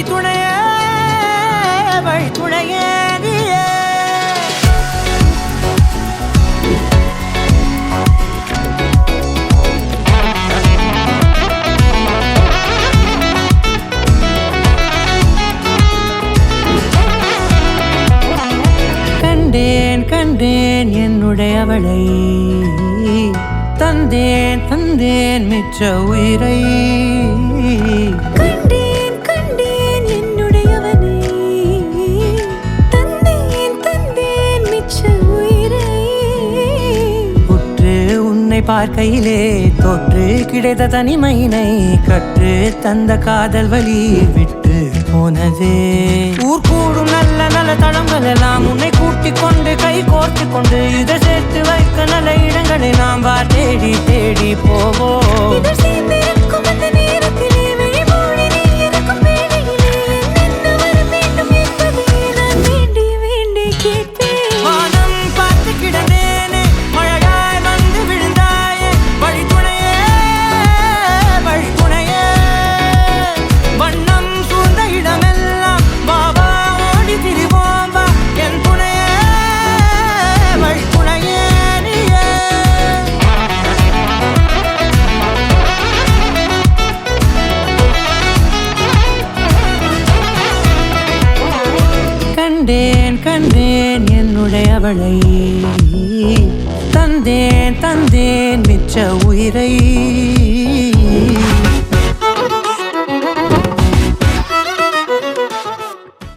வழித்துணையே வழித்துணையே நீயே. கண்டேன் கண்டேன் என்னுடையவளை, தந்தேன் தந்தேன் மிச்ச உயிரை. கண்டேன் கண்டேன் என்னுடையவனை, தந்தேன் தந்தேன் மிச்ச உயிரை. உற்று உன்னை பார்க்கையிலே தொற்று கிடைத்த தனிமையினை கற்று தந்த காதல் வழி விட்டு போனதே. ஊர் கூடும் நல்ல நல்ல தளங்கள் எல்லாம் உன்னை கூட்டிக் கொண்டு கை கோர்த்து கொண்டு இதை சேர்த்து வைக்க நல்ல இடங்களை நாம் வா தேடி தேடி போவோம். இதழ் சேர்ந்திருக்கும் அந்த நேரத்திலே விழிமூடி நீ இருக்கும் வேளையிலே என்ன வர வேண்டும் என்பதை நான் வேண்டி வேண்டி கேட்பேன். வானம் பார்த்து கிடந்தேனே, மழையாய் வந்து விழுந்தாயே, வழித்துணையே வழித்துணையே. வண்ணம் சூழ்ந்த இடமெல்லாம் பாபா ஓடி திரிவோம் வா, என் துணையே வழித்துணையே நீயே. கண்டேன் கண்டேன் என்னுடையவளை, தந்தேன் தந்தேன் மிச்ச உயிரை.